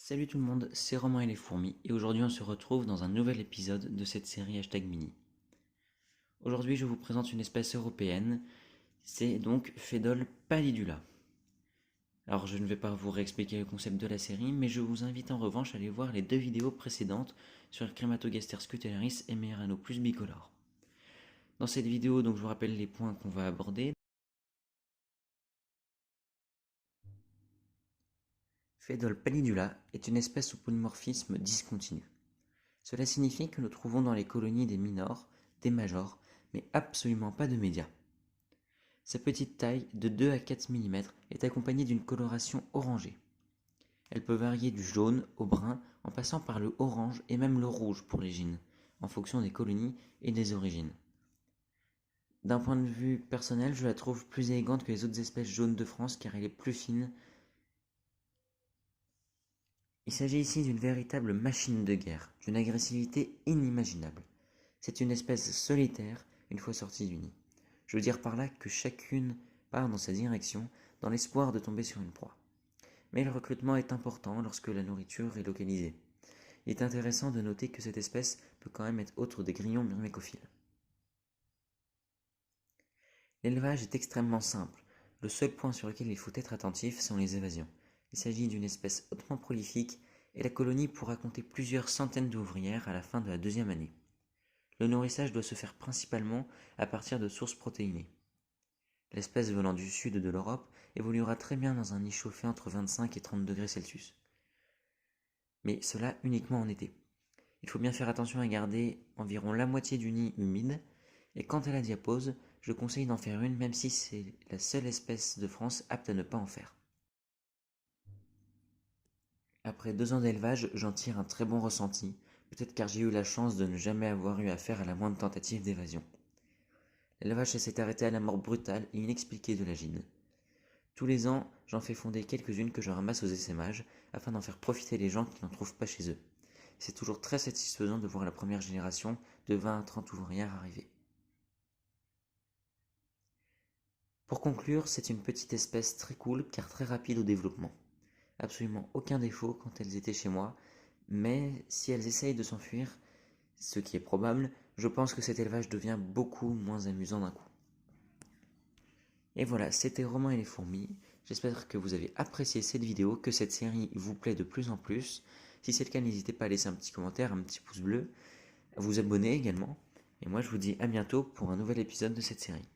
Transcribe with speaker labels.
Speaker 1: Salut tout le monde, c'est Romain et les fourmis, et aujourd'hui on se retrouve dans un nouvel épisode de cette série #mini. Aujourd'hui je vous présente une espèce européenne, c'est donc Phédole pallidula. Alors je ne vais pas vous réexpliquer le concept de la série, mais je vous invite en revanche à aller voir les deux vidéos précédentes sur Crématogaster scutellaris et Meerano plus bicolore. Dans cette vidéo, donc je vous rappelle les points qu'on va aborder. Phédole pallidula est une espèce au polymorphisme discontinu. Cela signifie que nous trouvons dans les colonies des minors, des majors, mais absolument pas de médias. Sa petite taille, de 2 à 4 mm, est accompagnée d'une coloration orangée. Elle peut varier du jaune au brun en passant par le orange et même le rouge pour les gènes, en fonction des colonies et des origines. D'un point de vue personnel, je la trouve plus élégante que les autres espèces jaunes de France car elle est plus fine. Il s'agit ici d'une véritable machine de guerre, d'une agressivité inimaginable. C'est une espèce solitaire une fois sortie du nid. Je veux dire par là que chacune part dans sa direction dans l'espoir de tomber sur une proie. Mais le recrutement est important lorsque la nourriture est localisée. Il est intéressant de noter que cette espèce peut quand même être autre des grillons myrmécophiles. L'élevage est extrêmement simple. Le seul point sur lequel il faut être attentif sont les évasions. Il s'agit d'une espèce hautement prolifique et la colonie pourra compter plusieurs centaines d'ouvrières à la fin de la deuxième année. Le nourrissage doit se faire principalement à partir de sources protéinées. L'espèce venant du sud de l'Europe évoluera très bien dans un nid chauffé entre 25 et 30 degrés Celsius. Mais cela uniquement en été. Il faut bien faire attention à garder environ la moitié du nid humide, et quant à la diapause, je conseille d'en faire une même si c'est la seule espèce de France apte à ne pas en faire. Après 2 ans d'élevage, j'en tire un très bon ressenti, peut-être car j'ai eu la chance de ne jamais avoir eu affaire à la moindre tentative d'évasion. L'élevage s'est arrêté à la mort brutale et inexpliquée de la gine. Tous les ans, j'en fais fonder quelques-unes que je ramasse aux essaimages afin d'en faire profiter les gens qui n'en trouvent pas chez eux. C'est toujours très satisfaisant de voir la première génération de 20 à 30 ouvrières arriver. Pour conclure, c'est une petite espèce très cool car très rapide au développement. Absolument aucun défaut quand elles étaient chez moi, mais si elles essayent de s'enfuir, ce qui est probable, je pense que cet élevage devient beaucoup moins amusant d'un coup. Et voilà, c'était Romain et les fourmis. J'espère que vous avez apprécié cette vidéo, que cette série vous plaît de plus en plus. Si c'est le cas, n'hésitez pas à laisser un petit commentaire, un petit pouce bleu, à vous abonner également. Et moi, je vous dis à bientôt pour un nouvel épisode de cette série.